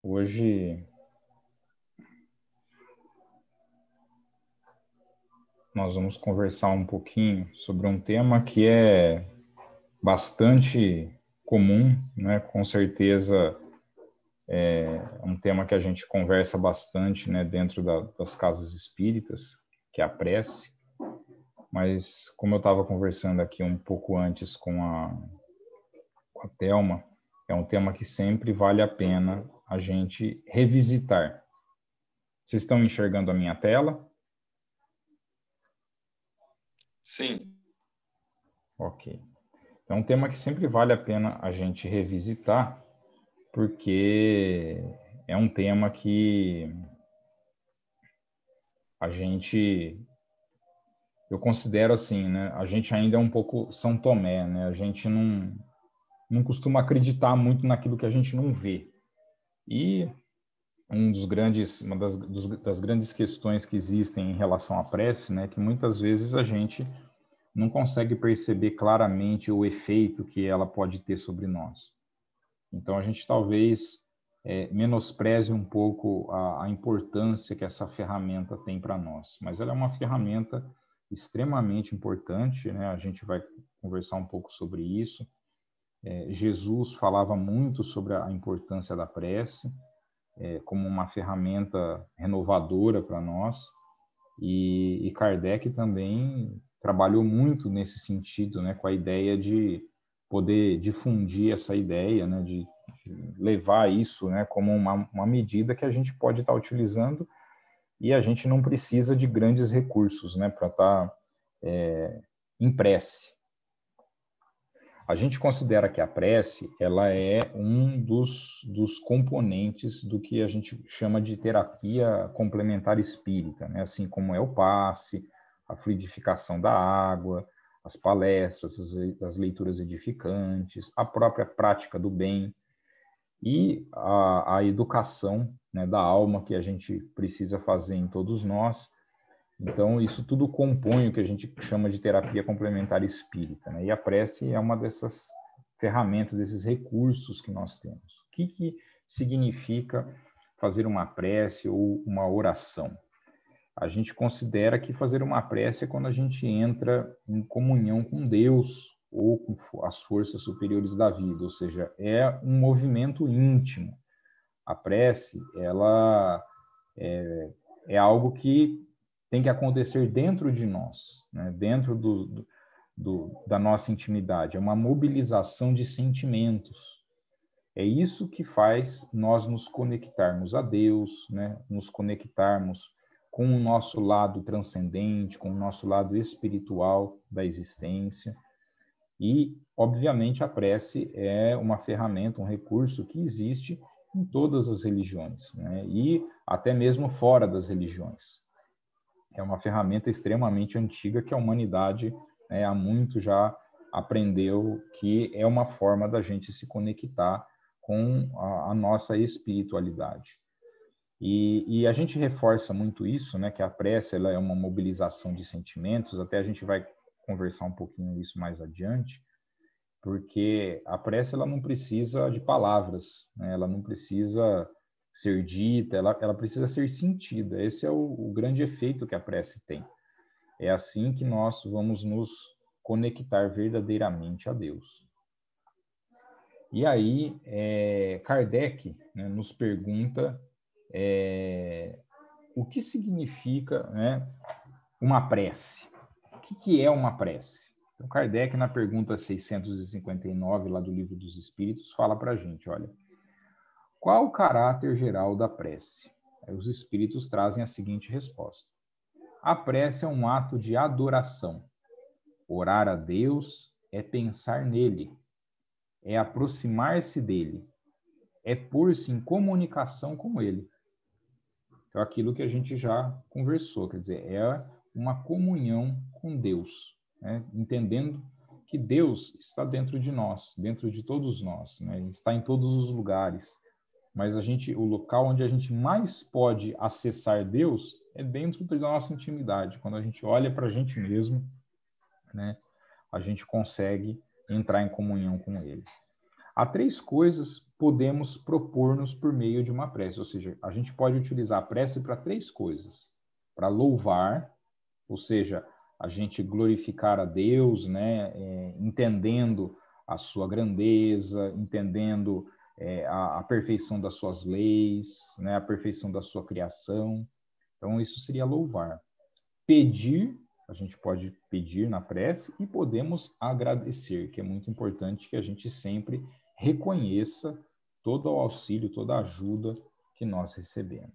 Hoje nós vamos conversar um pouquinho sobre um tema que é bastante comum, né? Com certeza é um tema que a gente conversa bastante, né, dentro das casas espíritas, que é a prece. Mas como eu estava conversando aqui um pouco antes com a Thelma, é um tema que sempre vale a pena a gente revisitar. Vocês estão enxergando a minha tela? Sim. Ok. É um tema que sempre vale a pena a gente revisitar, porque é um tema que eu considero assim, né? A gente ainda é um pouco São Tomé, né? A gente não costuma acreditar muito naquilo que a gente não vê. E uma das grandes questões que existem em relação à prece, né? Que muitas vezes a gente não consegue perceber claramente o efeito que ela pode ter sobre nós. Então, a gente talvez menospreze um pouco a importância que essa ferramenta tem para nós. Mas ela é uma ferramenta extremamente importante, né? A gente vai conversar um pouco sobre isso. Jesus falava muito sobre a importância da prece, como uma ferramenta renovadora para nós. E Kardec também trabalhou muito nesse sentido, né? Com a ideia de poder difundir essa ideia, né? De levar isso, né, como uma medida que a gente pode estar utilizando e a gente não precisa de grandes recursos, né, para estar em prece. A gente considera que a prece ela é um dos componentes do que a gente chama de terapia complementar espírita, né? Assim como é o passe, a fluidificação da água, as palestras, as leituras edificantes, a própria prática do bem, e a educação, né, da alma que a gente precisa fazer em todos nós. Então, isso tudo compõe o que a gente chama de terapia complementar espírita, né? E a prece é uma dessas ferramentas, desses recursos que nós temos. O que significa fazer uma prece ou uma oração? A gente considera que fazer uma prece é quando a gente entra em comunhão com Deus ou com as forças superiores da vida, ou seja, é um movimento íntimo. A prece, ela é algo que tem que acontecer dentro de nós, né? Dentro da nossa intimidade. É uma mobilização de sentimentos. É isso que faz nós nos conectarmos a Deus, né? Nos conectarmos com o nosso lado transcendente, com o nosso lado espiritual da existência. E, obviamente, a prece é uma ferramenta, um recurso que existe em todas as religiões, né? E até mesmo fora das religiões. É uma ferramenta extremamente antiga que a humanidade, né, há muito já aprendeu que é uma forma da gente se conectar com a nossa espiritualidade. E a gente reforça muito isso, né, que a prece ela é uma mobilização de sentimentos, até a gente vai conversar um pouquinho isso mais adiante, porque a prece ela não precisa de palavras, né, ela não precisa ser dita, ela precisa ser sentida. Esse é o grande efeito que a prece tem. É assim que nós vamos nos conectar verdadeiramente a Deus. E aí, Kardec, né, nos pergunta o que significa, né, uma prece. O que é uma prece? Então, Kardec, na pergunta 659, lá do Livro dos Espíritos, fala para a gente, olha, qual o caráter geral da prece? Aí os Espíritos trazem a seguinte resposta. A prece é um ato de adoração. Orar a Deus é pensar nele, é aproximar-se dele, é pôr-se em comunicação com ele. Então, aquilo que a gente já conversou, quer dizer, é uma comunhão com Deus, né? Entendendo que Deus está dentro de nós, dentro de todos nós, né? Está em todos os lugares. Mas o local onde a gente mais pode acessar Deus é dentro da nossa intimidade. Quando a gente olha para a gente mesmo, né, a gente consegue entrar em comunhão com Ele. Há três coisas podemos propor-nos por meio de uma prece. Ou seja, a gente pode utilizar a prece para 3 coisas. Para louvar, ou seja, a gente glorificar a Deus, né, entendendo a sua grandeza, entendendo a perfeição das suas leis, né, a perfeição da sua criação. Então, isso seria louvar. Pedir, a gente pode pedir na prece, e podemos agradecer, que é muito importante que a gente sempre reconheça todo o auxílio, toda a ajuda que nós recebemos.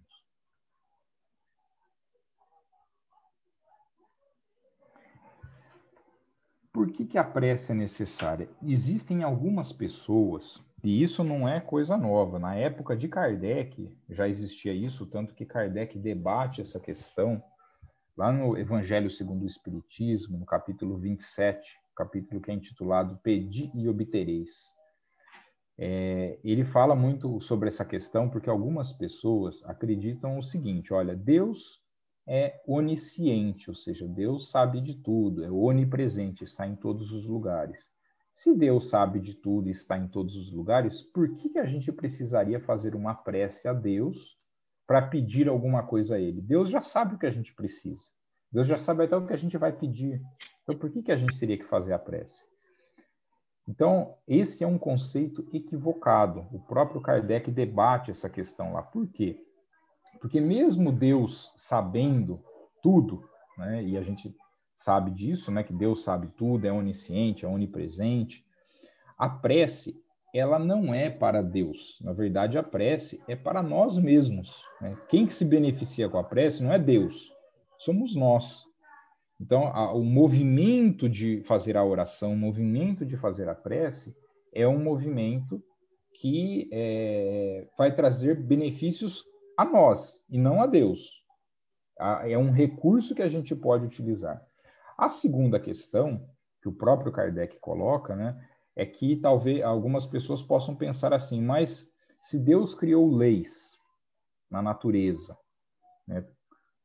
Por que a prece é necessária? Existem algumas pessoas, e isso não é coisa nova, na época de Kardec já existia isso, tanto que Kardec debate essa questão lá no Evangelho segundo o Espiritismo, no capítulo 27, capítulo que é intitulado Pedi e Obtereis. Ele fala muito sobre essa questão porque algumas pessoas acreditam o seguinte, olha, Deus é onisciente, ou seja, Deus sabe de tudo, é onipresente, está em todos os lugares. Se Deus sabe de tudo e está em todos os lugares, por que a gente precisaria fazer uma prece a Deus para pedir alguma coisa a Ele? Deus já sabe o que a gente precisa. Deus já sabe até o que a gente vai pedir. Então, por que a gente teria que fazer a prece? Então, esse é um conceito equivocado. O próprio Kardec debate essa questão lá. Por quê? Porque mesmo Deus sabendo tudo, né, e a gente sabe disso, né, que Deus sabe tudo, é onisciente, é onipresente, a prece, ela não é para Deus. Na verdade, a prece é para nós mesmos, né? Quem que se beneficia com a prece não é Deus, somos nós. Então, o movimento de fazer a oração, o movimento de fazer a prece, é um movimento que vai trazer benefícios a nós e não a Deus. É um recurso que a gente pode utilizar. A segunda questão, que o próprio Kardec coloca, né, é que talvez algumas pessoas possam pensar assim, mas se Deus criou leis na natureza, né,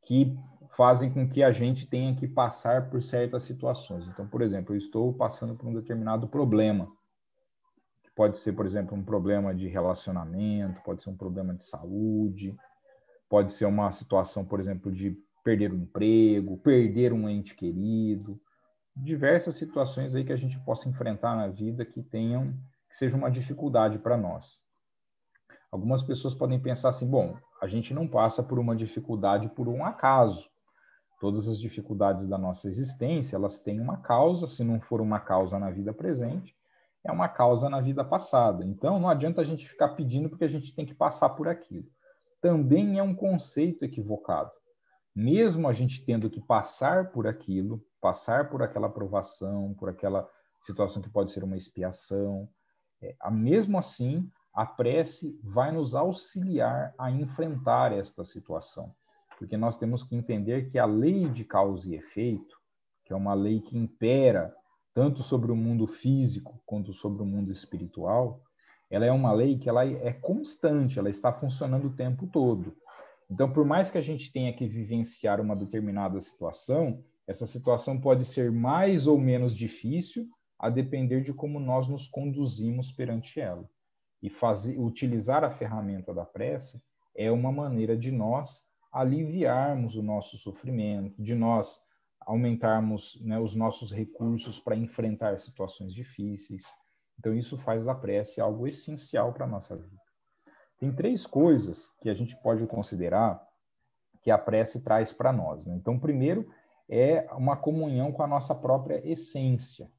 que fazem com que a gente tenha que passar por certas situações. Então, por exemplo, eu estou passando por um determinado problema, que pode ser, por exemplo, um problema de relacionamento, pode ser um problema de saúde, pode ser uma situação, por exemplo, de perder o emprego, perder um ente querido, diversas situações aí que a gente possa enfrentar na vida que sejam uma dificuldade para nós. Algumas pessoas podem pensar assim, bom, a gente não passa por uma dificuldade por um acaso. Todas as dificuldades da nossa existência, elas têm uma causa, se não for uma causa na vida presente, é uma causa na vida passada. Então, não adianta a gente ficar pedindo porque a gente tem que passar por aquilo. Também é um conceito equivocado. Mesmo a gente tendo que passar por aquilo, passar por aquela provação, por aquela situação que pode ser uma expiação, mesmo assim, a prece vai nos auxiliar a enfrentar esta situação. Porque nós temos que entender que a lei de causa e efeito, que é uma lei que impera tanto sobre o mundo físico quanto sobre o mundo espiritual, ela é uma lei que ela é constante, ela está funcionando o tempo todo. Então, por mais que a gente tenha que vivenciar uma determinada situação, essa situação pode ser mais ou menos difícil a depender de como nós nos conduzimos perante ela. E utilizar a ferramenta da prece é uma maneira de nós aliviarmos o nosso sofrimento, de nós aumentarmos, né, os nossos recursos para enfrentar situações difíceis. Então, isso faz da prece algo essencial para a nossa vida. Tem 3 coisas que a gente pode considerar que a prece traz para nós, né? Então, primeiro é uma comunhão com a nossa própria essência,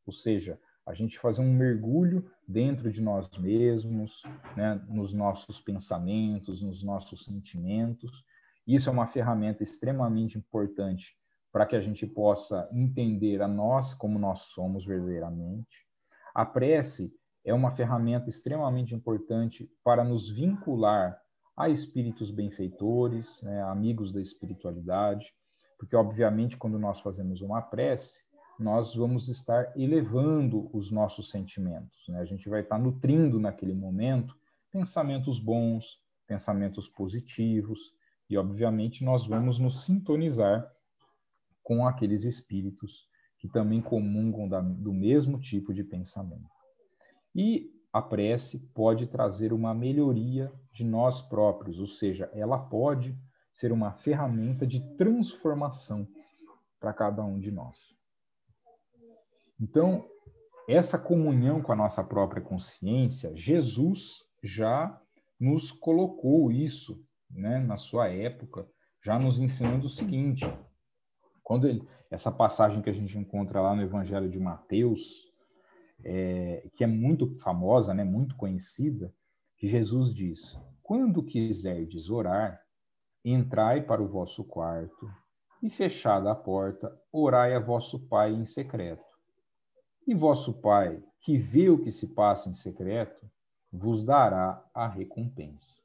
ou seja, a gente fazer um mergulho dentro de nós mesmos, né, nos nossos pensamentos, nos nossos sentimentos. Isso é uma ferramenta extremamente importante para que a gente possa entender a nós como nós somos verdadeiramente. A prece é uma ferramenta extremamente importante para nos vincular a espíritos benfeitores, né, amigos da espiritualidade, porque, obviamente, quando nós fazemos uma prece, nós vamos estar elevando os nossos sentimentos, né? A gente vai estar nutrindo naquele momento pensamentos bons, pensamentos positivos, e, obviamente, nós vamos nos sintonizar com aqueles espíritos que também comungam do mesmo tipo de pensamento. E a prece pode trazer uma melhoria de nós próprios, ou seja, ela pode ser uma ferramenta de transformação para cada um de nós. Então, essa comunhão com a nossa própria consciência, Jesus já nos colocou isso, né, na sua época, já nos ensinando o seguinte, essa passagem que a gente encontra lá no Evangelho de Mateus, que é muito famosa, né, muito conhecida, que Jesus diz: quando quiserdes orar, entrai para o vosso quarto e, fechada a porta, orai a vosso Pai em secreto. E vosso Pai, que vê o que se passa em secreto, vos dará a recompensa.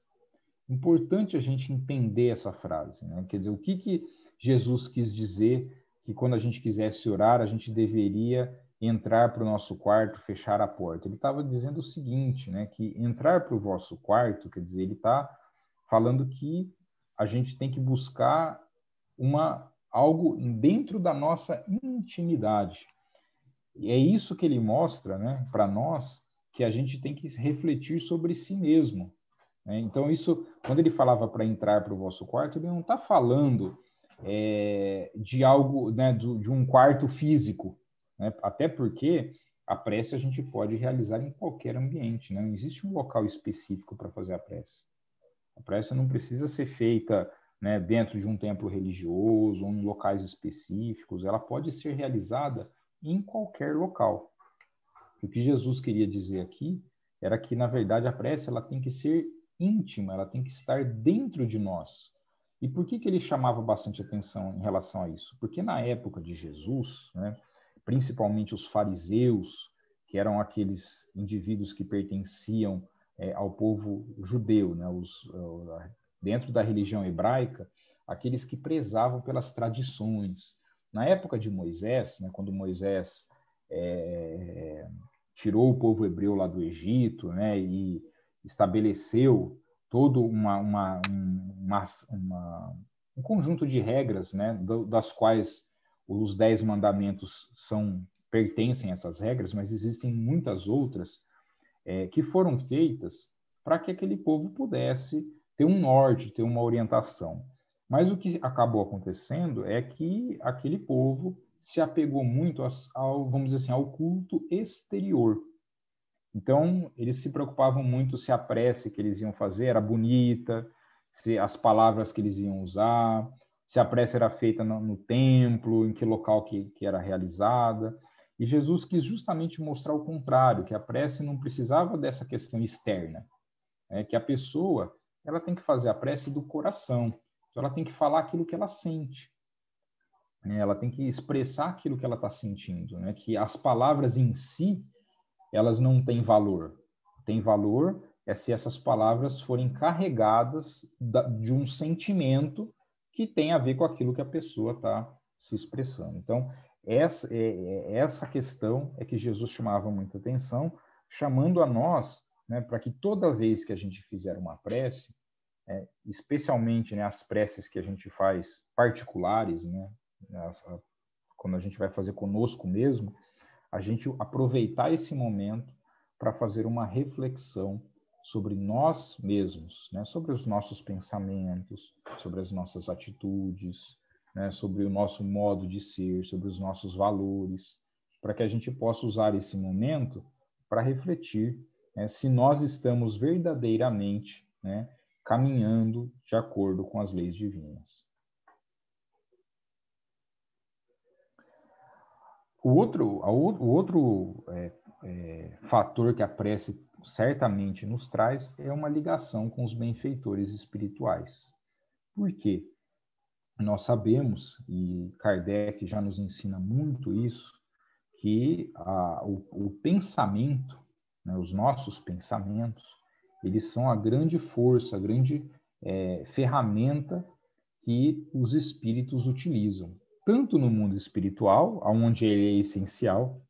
Importante a gente entender essa frase, né? Quer dizer, o que Jesus quis dizer que quando a gente quisesse orar, a gente deveria entrar para o nosso quarto, fechar a porta. Ele estava dizendo o seguinte, né? Que entrar para o vosso quarto, quer dizer, ele está falando que a gente tem que buscar algo dentro da nossa intimidade. E é isso que ele mostra, né, para nós, que a gente tem que refletir sobre si mesmo. Né? Então, isso, quando ele falava para entrar para o vosso quarto, ele não está falando de algo, né, de um quarto físico, né? Até porque a prece a gente pode realizar em qualquer ambiente, né? Não existe um local específico para fazer a prece. A prece não precisa ser feita, né, dentro de um templo religioso ou em locais específicos, ela pode ser realizada em qualquer local. O que Jesus queria dizer aqui era que, na verdade, a prece ela tem que ser íntima, ela tem que estar dentro de nós. E por que ele chamava bastante atenção em relação a isso? Porque na época de Jesus, né, principalmente os fariseus, que eram aqueles indivíduos que pertenciam ao povo judeu, né, dentro da religião hebraica, aqueles que prezavam pelas tradições. Na época de Moisés, né, quando Moisés tirou o povo hebreu lá do Egito, né, e estabeleceu todo um conjunto de regras, né, das quais os 10 mandamentos pertencem a essas regras, mas existem muitas outras que foram feitas para que aquele povo pudesse ter um norte, ter uma orientação. Mas o que acabou acontecendo é que aquele povo se apegou muito vamos dizer assim, ao culto exterior. Então, eles se preocupavam muito se a prece que eles iam fazer era bonita, se as palavras que eles iam usar, se a prece era feita no templo, em que local que era realizada. E Jesus quis justamente mostrar o contrário, que a prece não precisava dessa questão externa, que a pessoa ela tem que fazer a prece do coração. Então, ela tem que falar aquilo que ela sente. Ela tem que expressar aquilo que ela está sentindo, né? Que as palavras em si, elas não têm valor. Tem valor se essas palavras forem carregadas de um sentimento que tem a ver com aquilo que a pessoa está se expressando. Então, essa questão é que Jesus chamava muita atenção, chamando a nós, né, para que toda vez que a gente fizer uma prece, especialmente, né, as preces que a gente faz particulares, né, quando a gente vai fazer conosco mesmo, a gente aproveitar esse momento para fazer uma reflexão sobre nós mesmos, né? Sobre os nossos pensamentos, sobre as nossas atitudes, né? Sobre o nosso modo de ser, sobre os nossos valores, para que a gente possa usar esse momento para refletir, né, se nós estamos verdadeiramente, né, caminhando de acordo com as leis divinas. O outro fator que a prece certamente nos traz é uma ligação com os benfeitores espirituais. Por quê? Nós sabemos, e Kardec já nos ensina muito isso, que o pensamento, né, os nossos pensamentos, eles são a grande força, a grande ferramenta que os espíritos utilizam, tanto no mundo espiritual, onde ele é essencial,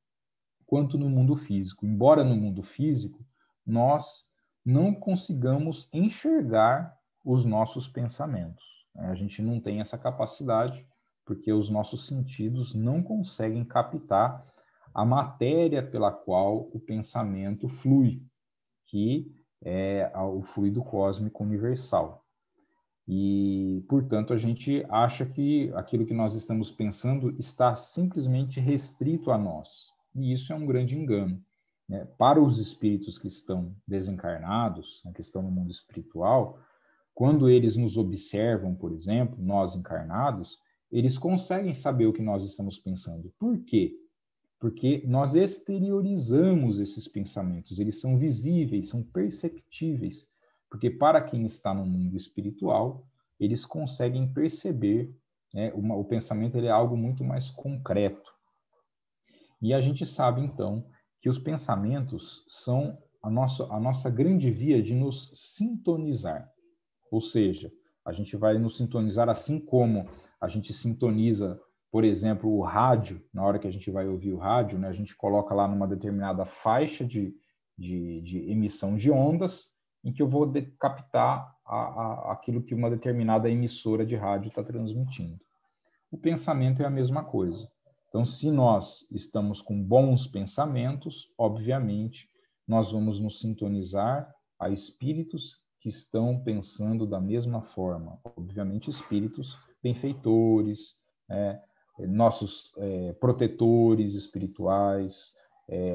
quanto no mundo físico. Embora no mundo físico nós não consigamos enxergar os nossos pensamentos. A gente não tem essa capacidade, porque os nossos sentidos não conseguem captar a matéria pela qual o pensamento flui. que é o fluido cósmico universal. E, portanto, a gente acha que aquilo que nós estamos pensando está simplesmente restrito a nós. E isso é um grande engano, né? Para os espíritos que estão desencarnados, que estão no mundo espiritual, quando eles nos observam, por exemplo, nós encarnados, eles conseguem saber o que nós estamos pensando. Por quê? Porque nós exteriorizamos esses pensamentos, eles são visíveis, são perceptíveis, porque para quem está no mundo espiritual, eles conseguem perceber, né, o pensamento ele é algo muito mais concreto. E a gente sabe, então, que os pensamentos são a nossa grande via de nos sintonizar. Ou seja, a gente vai nos sintonizar assim como a gente sintoniza, por exemplo, o rádio, na hora que a gente vai ouvir o rádio, né, a gente coloca lá numa determinada faixa de emissão de ondas, em que eu vou captar aquilo que uma determinada emissora de rádio está transmitindo. O pensamento é a mesma coisa. Então, se nós estamos com bons pensamentos, obviamente, nós vamos nos sintonizar a espíritos que estão pensando da mesma forma. Obviamente, espíritos benfeitores, nossos protetores espirituais,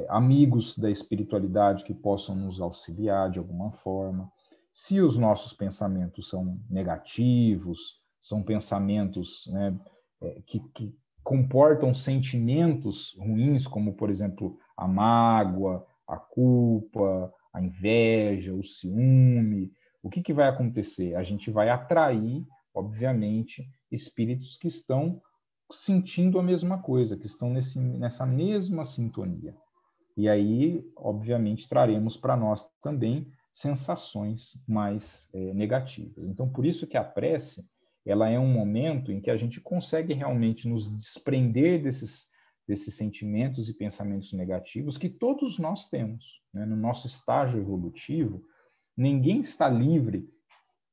amigos da espiritualidade que possam nos auxiliar de alguma forma. Se os nossos pensamentos são negativos, são pensamentos, né, que comportam sentimentos ruins, como, por exemplo, a mágoa, a culpa, a inveja, o ciúme, o que vai acontecer? A gente vai atrair, obviamente, espíritos que estão sentindo a mesma coisa, que estão nessa mesma sintonia. E aí, obviamente, traremos para nós também sensações mais negativas. Então, por isso que a prece, ela é um momento em que a gente consegue realmente nos desprender desses sentimentos e pensamentos negativos que todos nós temos, né? No nosso estágio evolutivo, ninguém está livre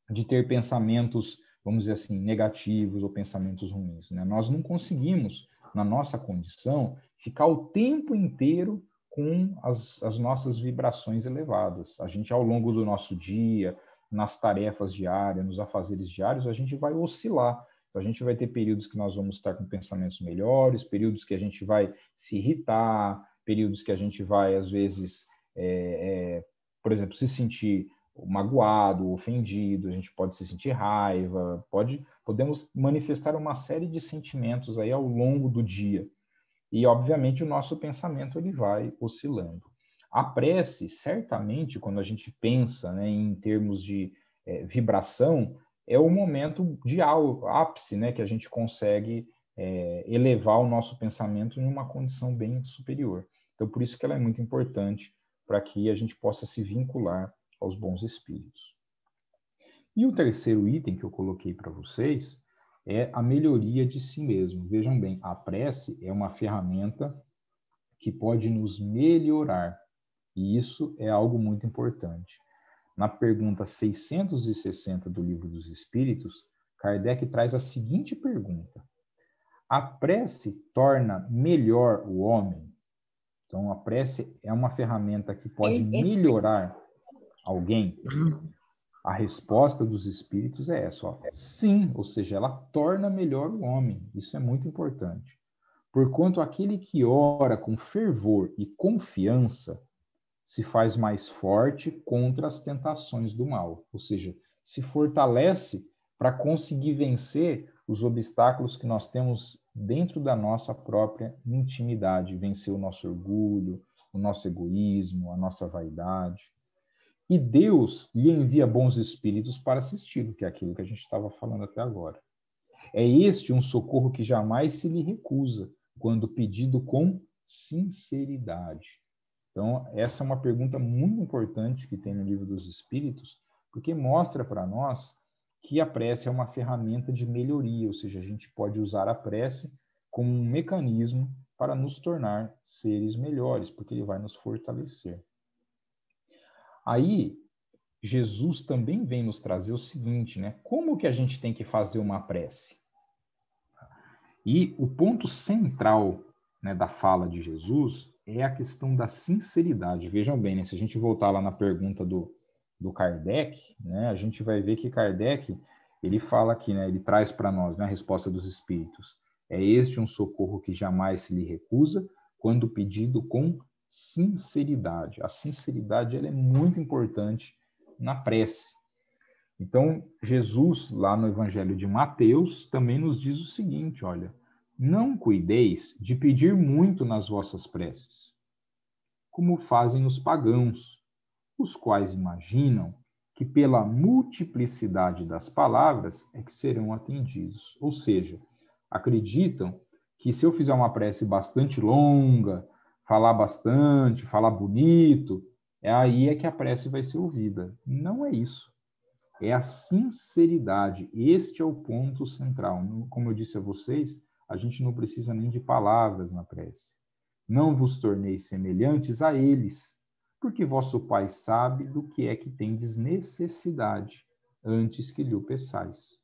de ter pensamentos, vamos dizer assim, negativos ou pensamentos ruins, né? Nós não conseguimos, na nossa condição, ficar o tempo inteiro com as nossas vibrações elevadas. A gente, ao longo do nosso dia, nas tarefas diárias, nos afazeres diários, a gente vai oscilar. Então, a gente vai ter períodos que nós vamos estar com pensamentos melhores, períodos que a gente vai se irritar, períodos que a gente vai, às vezes, por exemplo, se sentir magoado, ofendido, a gente pode se sentir raiva, podemos manifestar uma série de sentimentos aí ao longo do dia. E, obviamente, o nosso pensamento ele vai oscilando. A prece, certamente, quando a gente pensa, né, em termos de vibração, é o momento de ápice, né, que a gente consegue elevar o nosso pensamento em uma condição bem superior. Então, por isso que ela é muito importante para que a gente possa se vincular aos bons espíritos. E o terceiro item que eu coloquei para vocês é a melhoria de si mesmo. Vejam bem, a prece é uma ferramenta que pode nos melhorar, e isso é algo muito importante. Na pergunta 660 do Livro dos Espíritos, Kardec traz a seguinte pergunta: a prece torna melhor o homem? Então, a prece é uma ferramenta que pode melhorar alguém? A resposta dos espíritos é essa, ó. Sim, ou seja, ela torna melhor o homem. Isso é muito importante. Porquanto aquele que ora com fervor e confiança se faz mais forte contra as tentações do mal. Ou seja, se fortalece para conseguir vencer os obstáculos que nós temos dentro da nossa própria intimidade, vencer o nosso orgulho, o nosso egoísmo, a nossa vaidade. E Deus lhe envia bons espíritos para assisti-lo, que é aquilo que a gente estava falando até agora. É este um socorro que jamais se lhe recusa, quando pedido com sinceridade. Então, essa é uma pergunta muito importante que tem no Livro dos Espíritos, porque mostra para nós que a prece é uma ferramenta de melhoria, ou seja, a gente pode usar a prece como um mecanismo para nos tornar seres melhores, porque ele vai nos fortalecer. Aí, Jesus também vem nos trazer o seguinte, né? Como que a gente tem que fazer uma prece? E o ponto central, né, da fala de Jesus é a questão da sinceridade. Vejam bem, né? Se a gente voltar lá na pergunta do Kardec, né, a gente vai ver que Kardec, ele fala aqui, né, ele traz para nós, né, a resposta dos espíritos. É este um socorro que jamais se lhe recusa, quando pedido com sinceridade. A sinceridade, ela é muito importante na prece. Então, Jesus, lá no Evangelho de Mateus, também nos diz o seguinte, olha, não cuideis de pedir muito nas vossas preces, como fazem os pagãos, os quais imaginam que pela multiplicidade das palavras é que serão atendidos. Ou seja, acreditam que se eu fizer uma prece bastante longa, falar bastante, falar bonito, aí é que a prece vai ser ouvida. Não é isso. É a sinceridade. Este é o ponto central. Como eu disse a vocês, a gente não precisa nem de palavras na prece. Não vos torneis semelhantes a eles, porque vosso Pai sabe do que é que tendes necessidade, antes que lhe o peçais.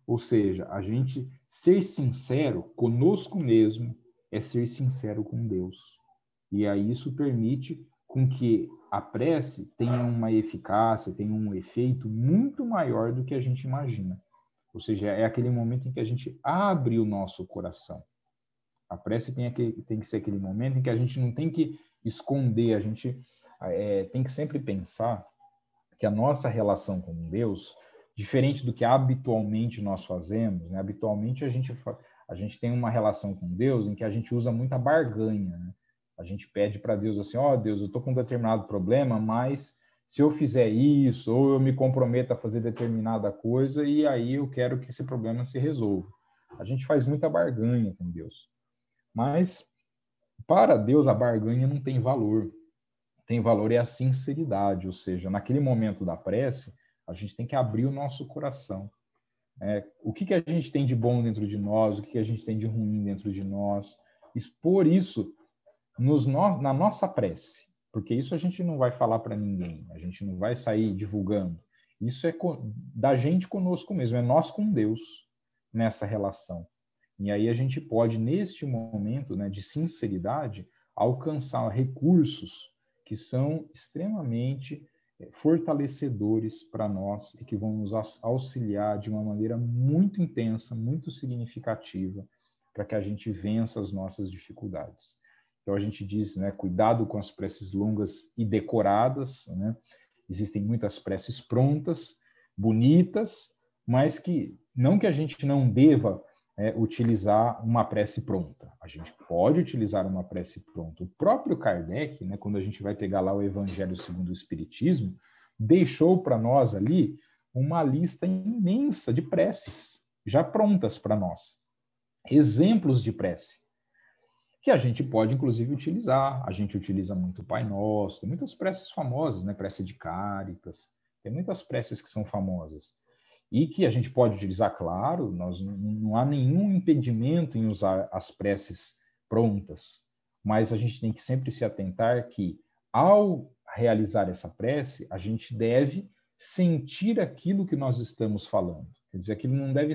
Ou seja, a gente ser sincero conosco mesmo é ser sincero com Deus. E aí isso permite com que a prece tenha uma eficácia, tenha um efeito muito maior do que a gente imagina. Ou seja, é aquele momento em que a gente abre o nosso coração. A prece tem que ser aquele momento em que a gente não tem que esconder, a gente tem que sempre pensar que a nossa relação com Deus, diferente do que habitualmente nós fazemos, né? Habitualmente a gente tem uma relação com Deus em que a gente usa muita barganha, né? A gente pede para Deus assim, ó, Deus, eu estou com um determinado problema, mas se eu fizer isso, ou eu me comprometo a fazer determinada coisa, e aí eu quero que esse problema se resolva. A gente faz muita barganha com Deus. Mas para Deus a barganha não tem valor. Tem valor é a sinceridade, ou seja, naquele momento da prece, a gente tem que abrir o nosso coração. O que a gente tem de bom dentro de nós, o que a gente tem de ruim dentro de nós, expor isso na nossa prece, porque isso a gente não vai falar para ninguém, a gente não vai sair divulgando. Isso é da gente conosco mesmo, é nós com Deus nessa relação. E aí a gente pode, neste momento, né, de sinceridade, alcançar recursos que são extremamente fortalecedores para nós e que vão nos auxiliar de uma maneira muito intensa, muito significativa, para que a gente vença as nossas dificuldades. Então a gente diz, né, cuidado com as preces longas e decoradas, né? Existem muitas preces prontas, bonitas, mas que não que a gente não deva utilizar uma prece pronta. A gente pode utilizar uma prece pronta. O próprio Kardec, né, quando a gente vai pegar lá o Evangelho segundo o Espiritismo, deixou para nós ali uma lista imensa de preces já prontas para nós. Exemplos de prece que a gente pode, inclusive, utilizar. A gente utiliza muito o Pai Nosso, tem muitas preces famosas, né? Prece de Cáritas, tem muitas preces que são famosas. E que a gente pode utilizar, claro, não há nenhum impedimento em usar as preces prontas, mas a gente tem que sempre se atentar que, ao realizar essa prece, a gente deve sentir aquilo que nós estamos falando. Quer dizer, aquilo não deve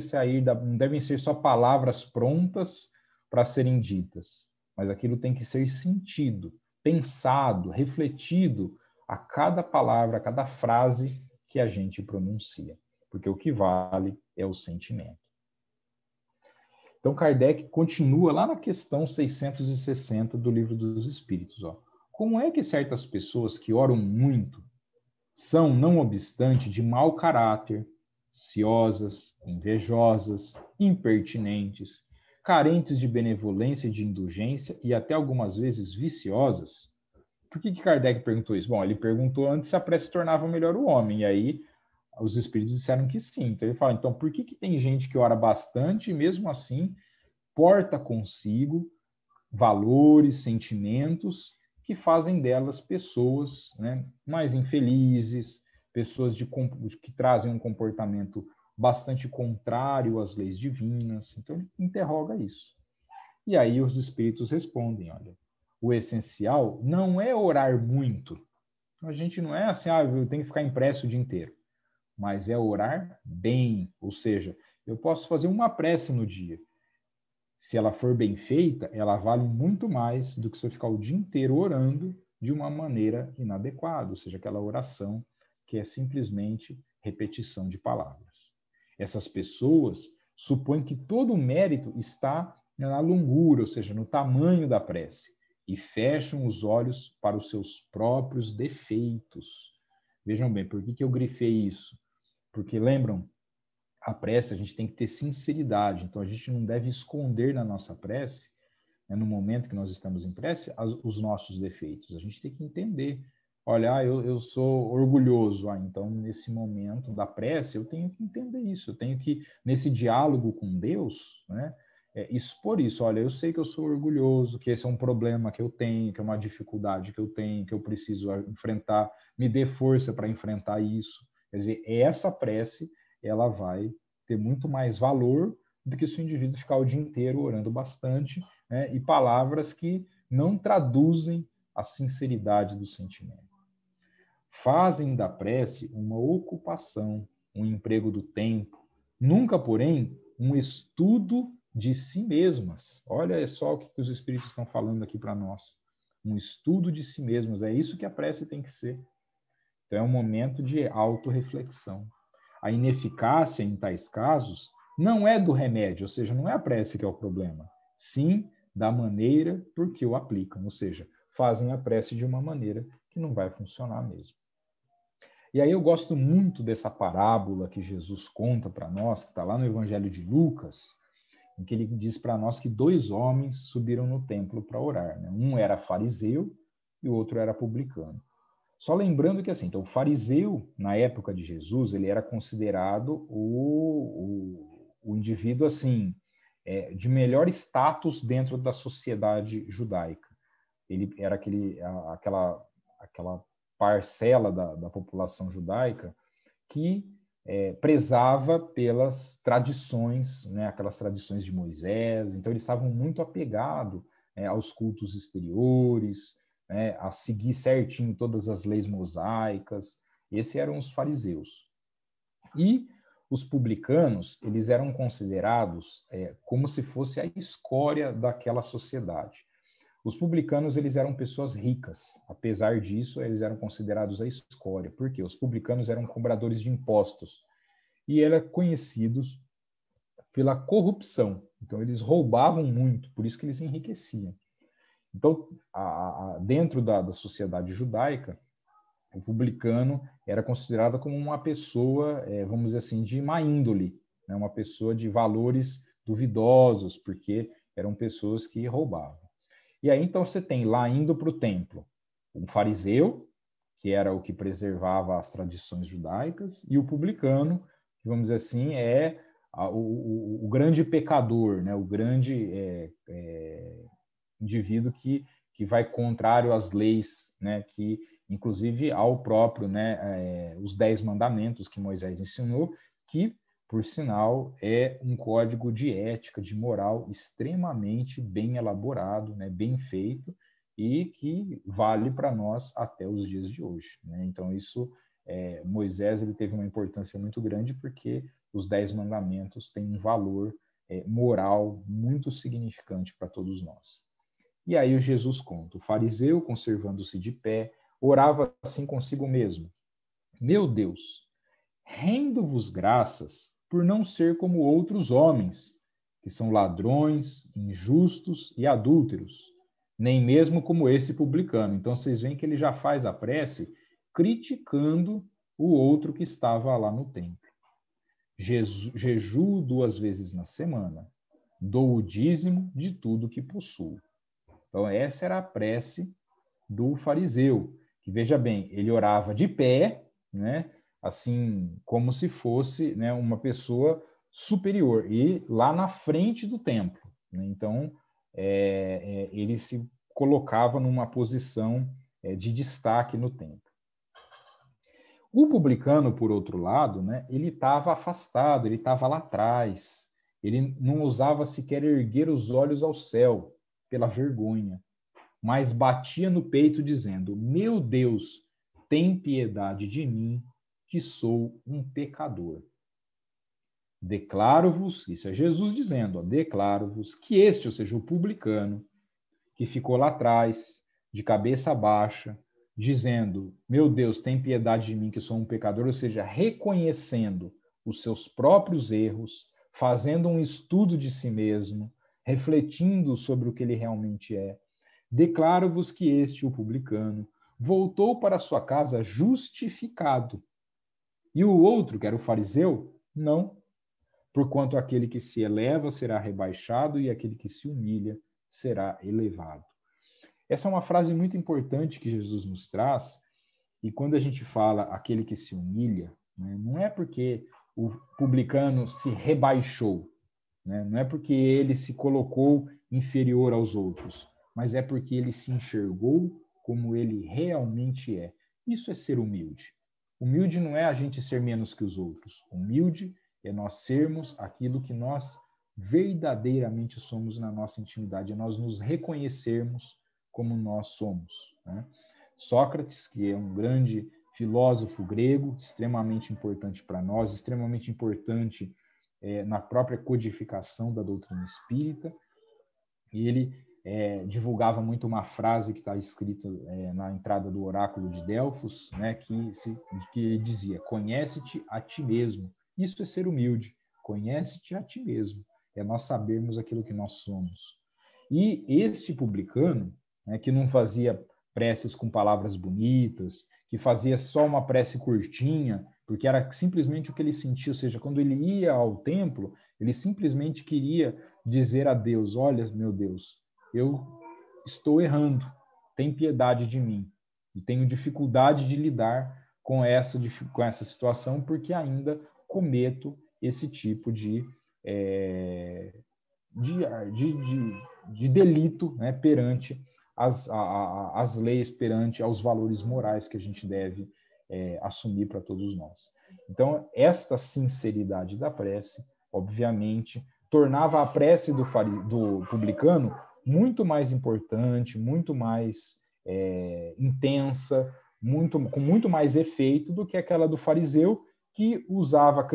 não devem ser só palavras prontas para serem ditas, mas aquilo tem que ser sentido, pensado, refletido a cada palavra, a cada frase que a gente pronuncia. Porque o que vale é o sentimento. Então, Kardec continua lá na questão 660 do Livro dos Espíritos. Ó. Como é que certas pessoas que oram muito são, não obstante, de mau caráter, ciosas, invejosas, impertinentes, carentes de benevolência e de indulgência e até algumas vezes viciosas? Por que Kardec perguntou isso? Bom, ele perguntou antes se a prece tornava melhor o homem, e aí os espíritos disseram que sim. Então ele fala, então por que tem gente que ora bastante e mesmo assim porta consigo valores, sentimentos que fazem delas pessoas, né, mais infelizes, pessoas que trazem um comportamento bastante contrário às leis divinas. Então ele interroga isso. E aí os espíritos respondem, olha, o essencial não é orar muito. A gente não é assim, eu tenho que ficar impresso o dia inteiro. Mas é orar bem, ou seja, eu posso fazer uma prece no dia. se ela for bem feita, ela vale muito mais do que se eu ficar o dia inteiro orando de uma maneira inadequada, ou seja, aquela oração que é simplesmente repetição de palavras. Essas pessoas supõem que todo o mérito está na longura, ou seja, no tamanho da prece, e fecham os olhos para os seus próprios defeitos. Vejam bem, por que eu grifei isso? Porque lembram, a prece a gente tem que ter sinceridade, então a gente não deve esconder na nossa prece, né, no momento que nós estamos em prece, os nossos defeitos. A gente tem que entender. Olha, eu sou orgulhoso. Então, nesse momento da prece, eu tenho que entender isso. Eu tenho que, nesse diálogo com Deus, né, expor isso. Olha, eu sei que eu sou orgulhoso, que esse é um problema que eu tenho, que é uma dificuldade que eu tenho, que eu preciso enfrentar. Me dê força para enfrentar isso. Quer dizer, essa prece, ela vai ter muito mais valor do que se o indivíduo ficar o dia inteiro orando bastante, né, e palavras que não traduzem a sinceridade do sentimento. Fazem da prece uma ocupação, um emprego do tempo, nunca, porém, um estudo de si mesmas. Olha só o que os Espíritos estão falando aqui para nós. Um estudo de si mesmas. É isso que a prece tem que ser. Então, é um momento de autorreflexão. A ineficácia em tais casos não é do remédio, ou seja, não é a prece que é o problema, sim da maneira por que o aplicam, ou seja, fazem a prece de uma maneira que não vai funcionar mesmo. E aí eu gosto muito dessa parábola que Jesus conta para nós, que está lá no Evangelho de Lucas, em que ele diz para nós que 2 homens subiram no templo para orar, né? Um era fariseu e o outro era publicano. Só lembrando que, assim, então, o fariseu, na época de Jesus, ele era considerado o indivíduo, assim, de melhor status dentro da sociedade judaica. Ele era aquela parcela da população judaica que prezava pelas tradições, né, aquelas tradições de Moisés. Então, eles estavam muito apegados aos cultos exteriores, né, a seguir certinho todas as leis mosaicas. Esses eram os fariseus. E os publicanos, eles eram considerados como se fosse a escória daquela sociedade. Os publicanos, eles eram pessoas ricas. Apesar disso, eles eram considerados a escória. Por quê? Os publicanos eram cobradores de impostos. E eram conhecidos pela corrupção. Então, eles roubavam muito, por isso que eles enriqueciam. Então, dentro da sociedade judaica, o publicano era considerado como uma pessoa, vamos dizer assim, de má índole, né? Uma pessoa de valores duvidosos, porque eram pessoas que roubavam. E aí, então, você tem lá indo para o templo um fariseu, que era o que preservava as tradições judaicas, e o publicano, que, vamos dizer assim, é o grande pecador, né? O grande indivíduo que vai contrário às leis, né? Que, inclusive, ao próprio, né? Os 10 mandamentos que Moisés ensinou, que, por sinal, é um código de ética, de moral extremamente bem elaborado, né, bem feito, e que vale para nós até os dias de hoje, né? Então, isso, Moisés, ele teve uma importância muito grande porque os 10 mandamentos têm um valor moral muito significante para todos nós. E aí o Jesus conta, o fariseu, conservando-se de pé, orava assim consigo mesmo: meu Deus, rendo-vos graças por não ser como outros homens, que são ladrões, injustos e adúlteros, nem mesmo como esse publicano. Então, vocês veem que ele já faz a prece criticando o outro que estava lá no templo. Jejuo 2 vezes na semana, dou o dízimo de tudo que possuo. Então, essa era a prece do fariseu, que, veja bem, ele orava de pé, né? Assim, como se fosse, né, uma pessoa superior, e lá na frente do templo, né? Então, ele se colocava numa posição de destaque no templo. O publicano, por outro lado, né, ele estava afastado, ele estava lá atrás, ele não ousava sequer erguer os olhos ao céu, pela vergonha, mas batia no peito dizendo: meu Deus, tem piedade de mim, que sou um pecador. Declaro-vos, isso é Jesus dizendo, ó, declaro-vos que este, ou seja, o publicano, que ficou lá atrás, de cabeça baixa, dizendo, meu Deus, tem piedade de mim que sou um pecador, ou seja, reconhecendo os seus próprios erros, fazendo um estudo de si mesmo, refletindo sobre o que ele realmente é. Declaro-vos que este, o publicano, voltou para sua casa justificado. E o outro, que era o fariseu, não. Porquanto aquele que se eleva será rebaixado e aquele que se humilha será elevado. Essa é uma frase muito importante que Jesus nos traz, e quando a gente fala aquele que se humilha, né, não é porque o publicano se rebaixou, né, não é porque ele se colocou inferior aos outros, mas é porque ele se enxergou como ele realmente é. Isso é ser humilde. Humilde não é a gente ser menos que os outros. Humilde é nós sermos aquilo que nós verdadeiramente somos na nossa intimidade, é nós nos reconhecermos como nós somos, né? Sócrates, que é um grande filósofo grego, extremamente importante para nós, extremamente importante na própria codificação da doutrina espírita, e ele divulgava muito uma frase que está escrita na entrada do oráculo de Delfos, né, que dizia, conhece-te a ti mesmo. Isso é ser humilde, conhece-te a ti mesmo, é nós sabermos aquilo que nós somos. E este publicano, né, que não fazia preces com palavras bonitas, que fazia só uma prece curtinha, porque era simplesmente o que ele sentia, ou seja, quando ele ia ao templo, ele simplesmente queria dizer a Deus, olha, meu Deus, eu estou errando, tem piedade de mim, e tenho dificuldade de lidar com essa situação, porque ainda cometo esse tipo de delito, né, perante as leis, perante aos valores morais que a gente deve assumir para todos nós. Então, esta sinceridade da prece, obviamente, tornava a prece do publicano muito mais importante, muito mais intensa, com muito mais efeito do que aquela do fariseu, que usava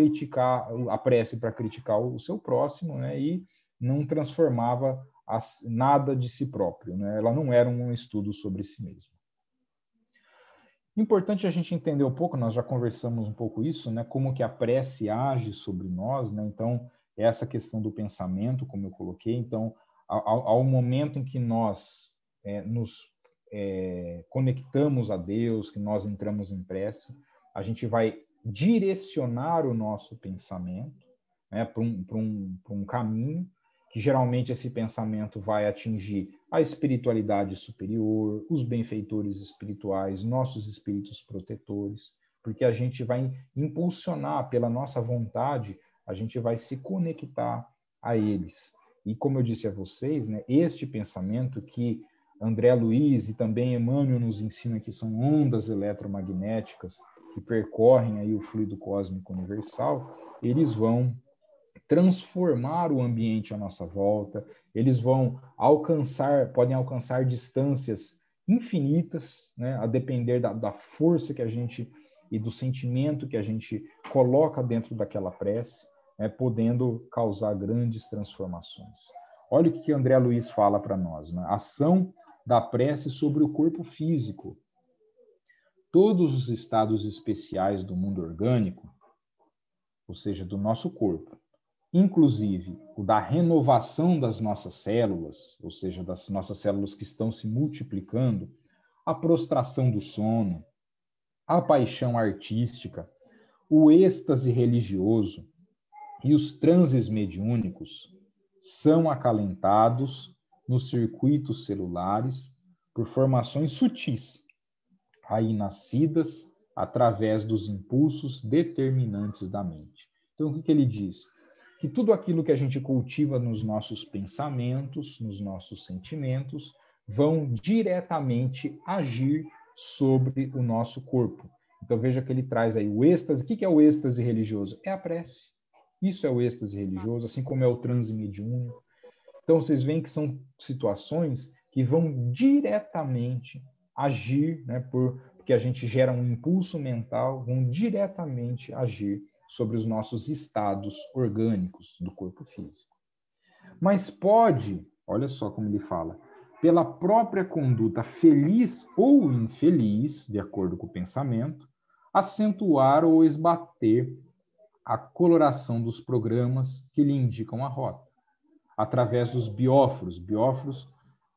a prece para criticar o seu próximo, né, e não transformava nada de si próprio, né? Ela não era um estudo sobre si mesmo. Importante a gente entender um pouco, nós já conversamos um pouco isso, né? Como que a prece age sobre nós, né? Então, essa questão do pensamento, como eu coloquei, então, ao momento em que nós nos conectamos a Deus, que nós entramos em prece, a gente vai direcionar o nosso pensamento, né, para um caminho, que geralmente esse pensamento vai atingir a espiritualidade superior, os benfeitores espirituais, nossos espíritos protetores, porque a gente vai impulsionar pela nossa vontade, a gente vai se conectar a eles. E como eu disse a vocês, né, este pensamento que André Luiz e também Emmanuel nos ensina que são ondas eletromagnéticas que percorrem aí o fluido cósmico universal, eles vão transformar o ambiente à nossa volta, eles podem alcançar distâncias infinitas, né, a depender da força que a gente e do sentimento que a gente coloca dentro daquela prece, né, podendo causar grandes transformações. Olha o que André Luiz fala para nós, né? Ação da prece sobre o corpo físico. Todos os estados especiais do mundo orgânico, ou seja, do nosso corpo, inclusive o da renovação das nossas células, ou seja, das nossas células que estão se multiplicando, a prostração do sono, a paixão artística, o êxtase religioso e os transes mediúnicos são acalentados nos circuitos celulares por formações sutis, aí nascidas através dos impulsos determinantes da mente. Então, o que ele diz? Que tudo aquilo que a gente cultiva nos nossos pensamentos, nos nossos sentimentos, vão diretamente agir sobre o nosso corpo. Então veja que ele traz aí o êxtase. O que é o êxtase religioso? É a prece. Isso é o êxtase religioso, assim como é o transe mediúnico. Então vocês veem que são situações que vão diretamente agir, né, porque a gente gera um impulso mental, vão diretamente agir sobre os nossos estados orgânicos do corpo físico. Mas pode, olha só como ele fala, pela própria conduta feliz ou infeliz, de acordo com o pensamento, acentuar ou esbater a coloração dos programas que lhe indicam a rota, através dos bióforos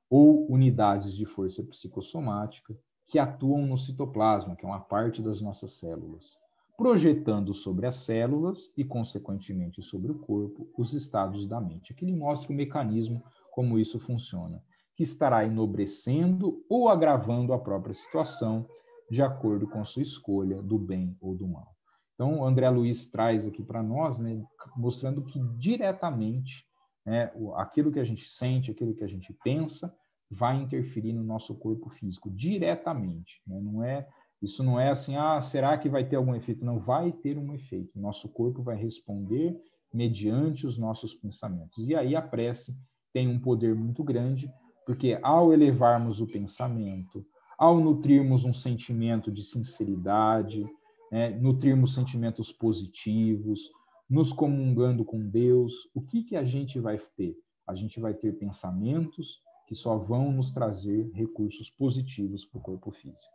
ou unidades de força psicossomática que atuam no citoplasma, que é uma parte das nossas células, projetando sobre as células e, consequentemente, sobre o corpo, os estados da mente. Aqui ele mostra o mecanismo como isso funciona, que estará enobrecendo ou agravando a própria situação, de acordo com a sua escolha do bem ou do mal. Então, o André Luiz traz aqui para nós, né, mostrando que diretamente, né, aquilo que a gente sente, aquilo que a gente pensa, vai interferir no nosso corpo físico, diretamente. Né? Isso não é assim, será que vai ter algum efeito? Não, vai ter um efeito. Nosso corpo vai responder mediante os nossos pensamentos. E aí a prece tem um poder muito grande, porque ao elevarmos o pensamento, ao nutrirmos um sentimento de sinceridade, né, nutrirmos sentimentos positivos, nos comungando com Deus, o que a gente vai ter? A gente vai ter pensamentos que só vão nos trazer recursos positivos para o corpo físico.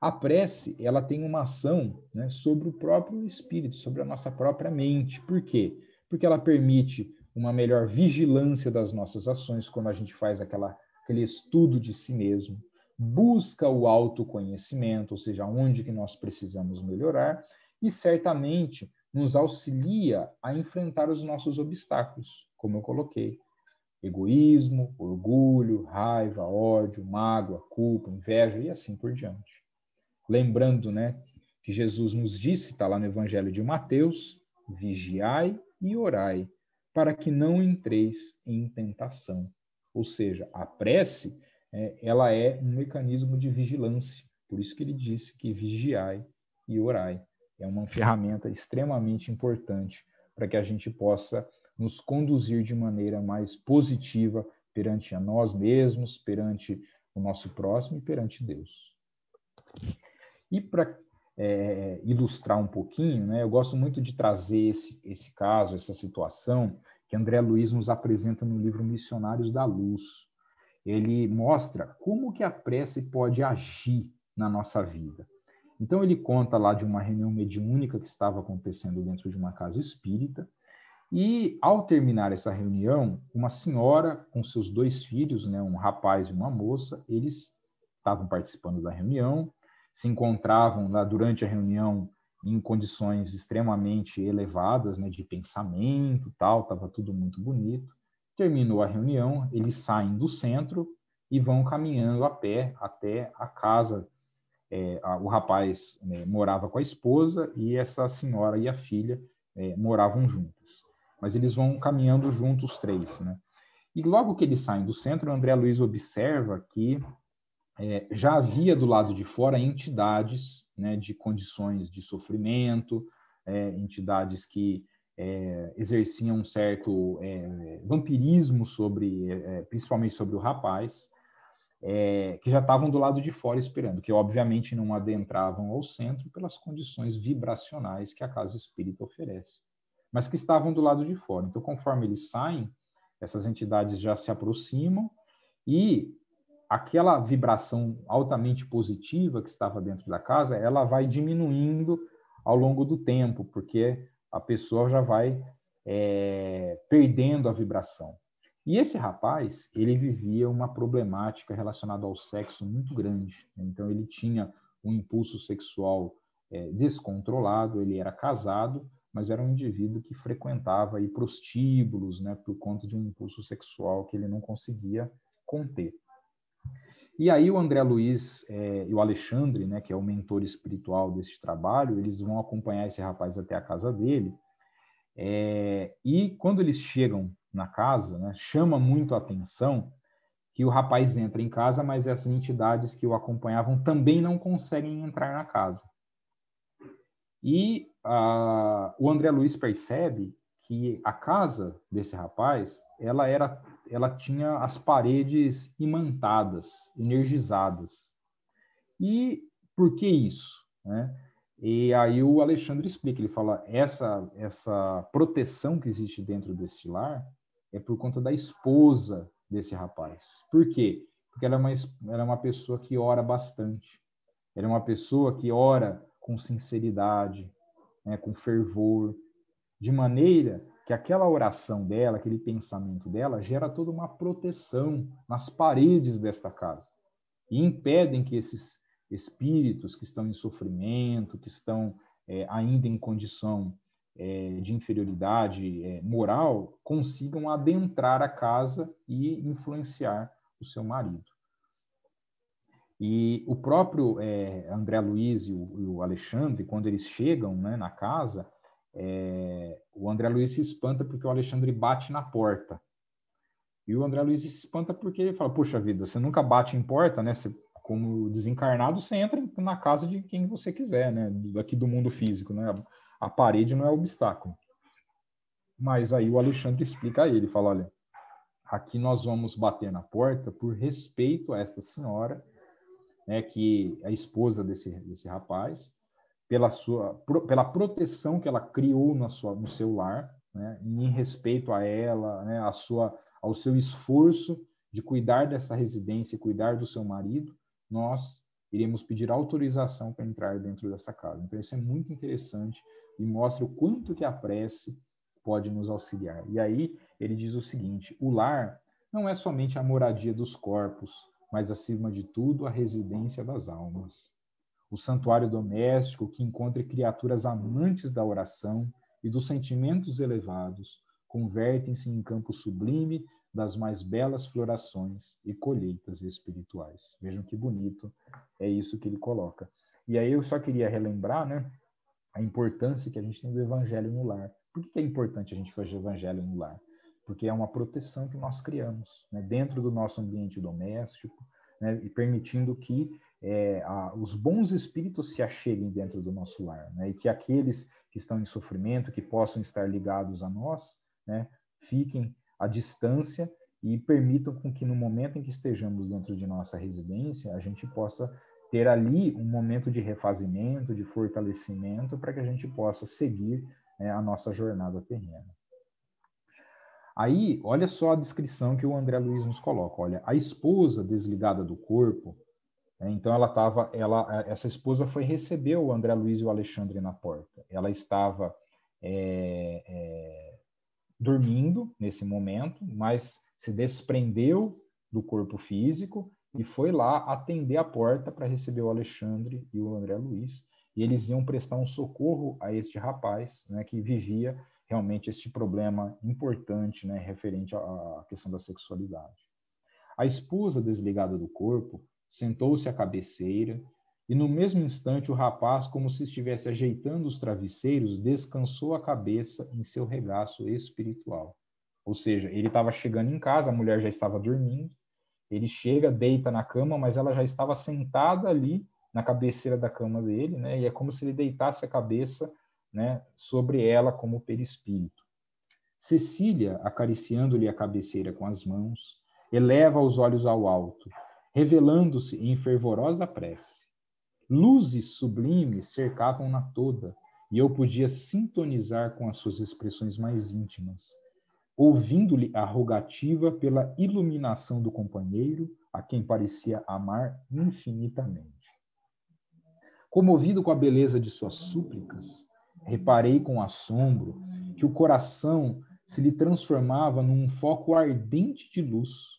A prece, ela tem uma ação, né, sobre o próprio espírito, sobre a nossa própria mente. Por quê? Porque ela permite uma melhor vigilância das nossas ações quando a gente faz aquele estudo de si mesmo, busca o autoconhecimento, ou seja, onde que nós precisamos melhorar, e certamente nos auxilia a enfrentar os nossos obstáculos, como eu coloquei. Egoísmo, orgulho, raiva, ódio, mágoa, culpa, inveja e assim por diante. Lembrando, né, que Jesus nos disse, está lá no Evangelho de Mateus, vigiai e orai, para que não entreis em tentação. Ou seja, a prece, ela é um mecanismo de vigilância. Por isso que ele disse que vigiai e orai. É uma ferramenta extremamente importante para que a gente possa nos conduzir de maneira mais positiva perante a nós mesmos, perante o nosso próximo e perante Deus. E para ilustrar um pouquinho, né, eu gosto muito de trazer esse caso, essa situação que André Luiz nos apresenta no livro Missionários da Luz. Ele mostra como que a prece pode agir na nossa vida. Então ele conta lá de uma reunião mediúnica que estava acontecendo dentro de uma casa espírita, e, ao terminar essa reunião, uma senhora com seus 2 filhos, né, um rapaz e uma moça, eles estavam participando da reunião, se encontravam lá durante a reunião em condições extremamente elevadas, né, de pensamento, tal, estava tudo muito bonito. Terminou a reunião, eles saem do centro e vão caminhando a pé até a casa. O rapaz morava com a esposa e essa senhora e a filha moravam juntas. Mas eles vão caminhando juntos os 3, né? E logo que eles saem do centro, o André Luiz observa que já havia do lado de fora entidades, né, de condições de sofrimento, entidades que exerciam um certo vampirismo principalmente sobre o rapaz, que já estavam do lado de fora esperando, que obviamente não adentravam ao centro pelas condições vibracionais que a casa espírita oferece, mas que estavam do lado de fora. Então, conforme eles saem, essas entidades já se aproximam e aquela vibração altamente positiva que estava dentro da casa, ela vai diminuindo ao longo do tempo, porque a pessoa já vai perdendo a vibração. E esse rapaz, ele vivia uma problemática relacionada ao sexo muito grande. Então, ele tinha um impulso sexual descontrolado, ele era casado, mas era um indivíduo que frequentava aí prostíbulos, né, por conta de um impulso sexual que ele não conseguia conter. E aí o André Luiz e o Alexandre, né, que é o mentor espiritual desse trabalho, eles vão acompanhar esse rapaz até a casa dele, e quando eles chegam na casa, né, chama muito a atenção que o rapaz entra em casa, mas essas entidades que o acompanhavam também não conseguem entrar na casa. E o André Luiz percebe que a casa desse rapaz, ela tinha as paredes imantadas, energizadas. E por que isso? Né? E aí o Alexandre explica, ele fala, essa proteção que existe dentro desse lar é por conta da esposa desse rapaz. Por quê? Porque ela é uma pessoa que ora bastante. Ela é uma pessoa que ora com sinceridade, né, com fervor, de maneira que aquela oração dela, aquele pensamento dela, gera toda uma proteção nas paredes desta casa e impedem que esses espíritos que estão em sofrimento, que estão ainda em condição de inferioridade moral, consigam adentrar a casa e influenciar o seu marido. E o próprio André Luiz e o Alexandre, quando eles chegam, né, na casa, o André Luiz se espanta porque o Alexandre bate na porta. E o André Luiz se espanta porque ele fala, puxa vida, você nunca bate em porta, né? Você, como desencarnado, você entra na casa de quem você quiser, né? Aqui do mundo físico, né? A parede não é obstáculo. Mas aí o Alexandre explica a ele, fala, olha, aqui nós vamos bater na porta por respeito a esta senhora, né, que é a esposa desse rapaz, pela proteção que ela criou no seu lar, né, em respeito a ela, né, ao seu esforço de cuidar dessa residência e cuidar do seu marido, nós iremos pedir autorização para entrar dentro dessa casa. Então, isso é muito interessante e mostra o quanto que a prece pode nos auxiliar. E aí, ele diz o seguinte, o lar não é somente a moradia dos corpos, mas, acima de tudo, a residência das almas. O santuário doméstico que encontre criaturas amantes da oração e dos sentimentos elevados convertem-se em campo sublime das mais belas florações e colheitas espirituais. Vejam que bonito é isso que ele coloca. E aí eu só queria relembrar, né, a importância que a gente tem do evangelho no lar. Por que é importante a gente fazer o evangelho no lar? Porque é uma proteção que nós criamos, né, dentro do nosso ambiente doméstico, né, e permitindo que os bons espíritos se acheguem dentro do nosso lar, né, e que aqueles que estão em sofrimento, que possam estar ligados a nós, né, fiquem à distância e permitam com que no momento em que estejamos dentro de nossa residência, a gente possa ter ali um momento de refazimento, de fortalecimento, para que a gente possa seguir, né, a nossa jornada terrena. Aí, olha só a descrição que o André Luiz nos coloca. Olha, a esposa desligada do corpo, né, então essa esposa foi receber o André Luiz e o Alexandre na porta. Ela estava dormindo nesse momento, mas se desprendeu do corpo físico e foi lá atender a porta para receber o Alexandre e o André Luiz. E eles iam prestar um socorro a este rapaz, né, que vivia realmente este problema importante, né, referente à questão da sexualidade. A esposa desligada do corpo sentou-se à cabeceira e no mesmo instante o rapaz, como se estivesse ajeitando os travesseiros, descansou a cabeça em seu regaço espiritual. Ou seja, ele estava chegando em casa, a mulher já estava dormindo, ele chega, deita na cama, mas ela já estava sentada ali na cabeceira da cama dele, né? E é como se ele deitasse a cabeça, né, sobre ela como perispírito. Cecília, acariciando-lhe a cabeceira com as mãos, eleva os olhos ao alto, revelando-se em fervorosa prece. Luzes sublimes cercavam-na toda, e eu podia sintonizar com as suas expressões mais íntimas, ouvindo-lhe a rogativa pela iluminação do companheiro, a quem parecia amar infinitamente. Comovido com a beleza de suas súplicas, reparei com assombro que o coração se lhe transformava num foco ardente de luz,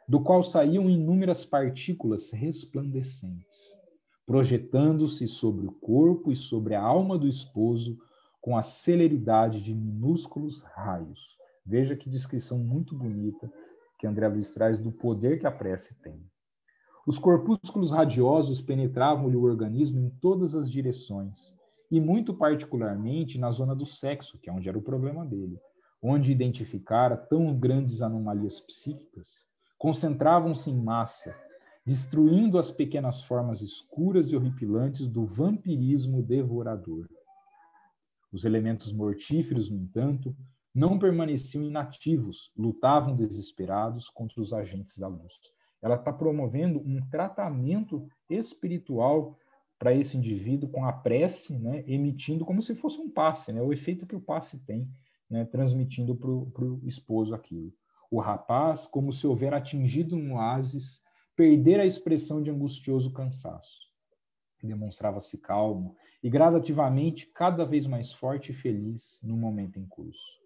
do qual saíam inúmeras partículas resplandecentes, projetando-se sobre o corpo e sobre a alma do esposo com a celeridade de minúsculos raios. Veja que descrição muito bonita que André Luiz traz do poder que a prece tem. Os corpúsculos radiosos penetravam-lhe o organismo em todas as direções, e muito particularmente na zona do sexo, que é onde era o problema dele, onde identificara tão grandes anomalias psíquicas, concentravam-se em massa, destruindo as pequenas formas escuras e horripilantes do vampirismo devorador. Os elementos mortíferos, no entanto, não permaneciam inativos, lutavam desesperados contra os agentes da luz. Ela está promovendo um tratamento espiritual para esse indivíduo com a prece, né, emitindo como se fosse um passe, né, o efeito que o passe tem, né, transmitindo para o esposo aquilo. O rapaz, como se houver atingido um oásis, perder a expressão de angustioso cansaço. Demonstrava-se calmo e gradativamente cada vez mais forte e feliz no momento em curso.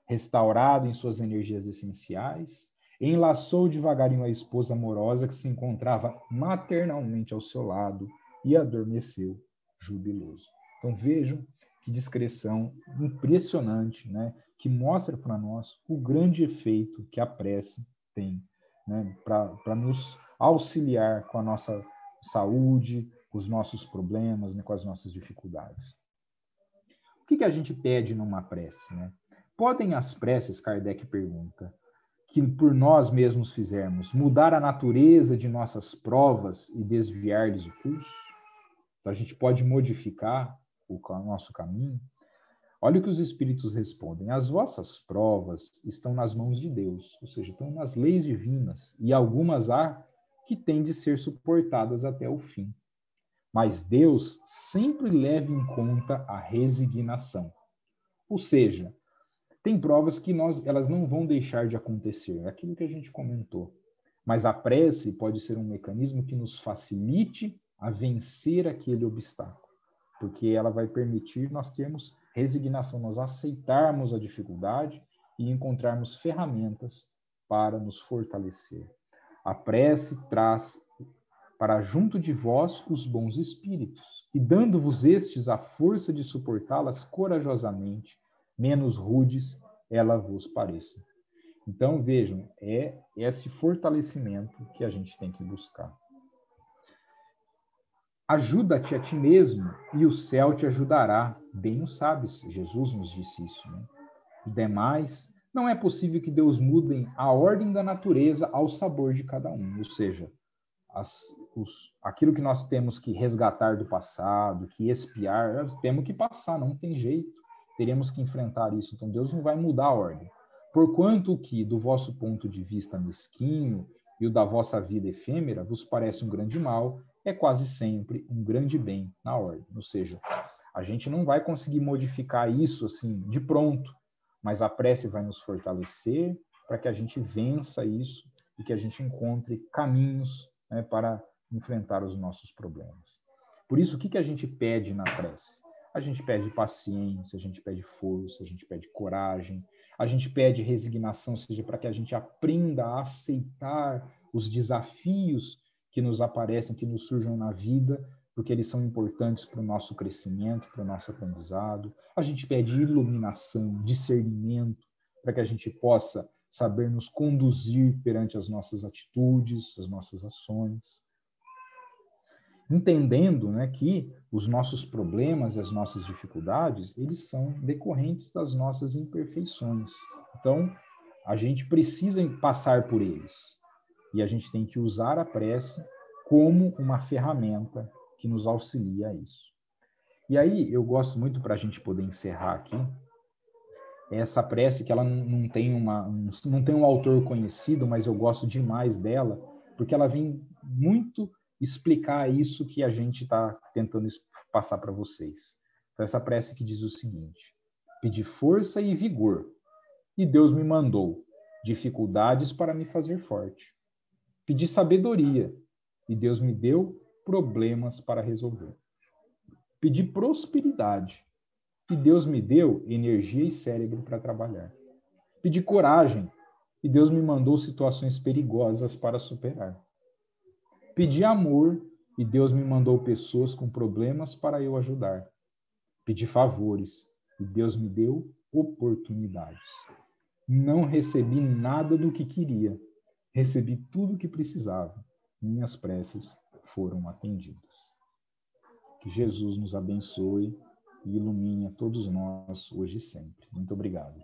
Restaurado em suas energias essenciais, enlaçou devagarinho a esposa amorosa que se encontrava maternalmente ao seu lado e adormeceu jubiloso. Então vejam que discrição impressionante, né, que mostra para nós o grande efeito que a prece tem, né, para nos auxiliar com a nossa saúde, com os nossos problemas, né, com as nossas dificuldades. O que a gente pede numa prece, né? Podem as preces, Kardec pergunta, que por nós mesmos fizermos, mudar a natureza de nossas provas e desviar-lhes o curso? Então, a gente pode modificar o nosso caminho? Olha o que os espíritos respondem. As vossas provas estão nas mãos de Deus, ou seja, estão nas leis divinas, e algumas há que têm de ser suportadas até o fim. Mas Deus sempre leva em conta a resignação. Ou seja, tem provas que elas não vão deixar de acontecer, é aquilo que a gente comentou. Mas a prece pode ser um mecanismo que nos facilite a vencer aquele obstáculo, porque ela vai permitir nós termos resignação, nós aceitarmos a dificuldade e encontrarmos ferramentas para nos fortalecer. A prece traz para junto de vós os bons espíritos, e dando-vos estes a força de suportá-las corajosamente, menos rudes ela vos pareça. Então, vejam, é esse fortalecimento que a gente tem que buscar. Ajuda-te a ti mesmo, e o céu te ajudará. Bem o sabes, Jesus nos disse isso, né? Demais, não é possível que Deus mude a ordem da natureza ao sabor de cada um, ou seja, aquilo que nós temos que resgatar do passado, que expiar, temos que passar, não tem jeito. Teremos que enfrentar isso. Então, Deus não vai mudar a ordem. Porquanto que, do vosso ponto de vista mesquinho e o da vossa vida efêmera, vos parece um grande mal, é quase sempre um grande bem na ordem. Ou seja, a gente não vai conseguir modificar isso assim de pronto, mas a prece vai nos fortalecer para que a gente vença isso e que a gente encontre caminhos, né, para enfrentar os nossos problemas. Por isso, o que a gente pede na prece? A gente pede paciência, a gente pede força, a gente pede coragem, a gente pede resignação, ou seja, para que a gente aprenda a aceitar os desafios que nos aparecem, que nos surjam na vida, porque eles são importantes para o nosso crescimento, para o nosso aprendizado. A gente pede iluminação, discernimento, para que a gente possa saber nos conduzir perante as nossas atitudes, as nossas ações. Entendendo, né, que os nossos problemas e as nossas dificuldades, eles são decorrentes das nossas imperfeições. Então, a gente precisa passar por eles. E a gente tem que usar a prece como uma ferramenta que nos auxilia a isso. E aí, eu gosto muito, para a gente poder encerrar aqui, essa prece que ela não tem um autor conhecido, mas eu gosto demais dela, porque ela vem muito explicar isso que a gente está tentando passar para vocês. Então, essa prece que diz o seguinte: pedi força e vigor, e Deus me mandou dificuldades para me fazer forte. Pedi sabedoria, e Deus me deu problemas para resolver. Pedi prosperidade, e Deus me deu energia e cérebro para trabalhar. Pedi coragem, e Deus me mandou situações perigosas para superar. Pedi amor, e Deus me mandou pessoas com problemas para eu ajudar. Pedi favores, e Deus me deu oportunidades. Não recebi nada do que queria, recebi tudo o que precisava. Minhas preces foram atendidas. Que Jesus nos abençoe e ilumine a todos nós hoje e sempre. Muito obrigado.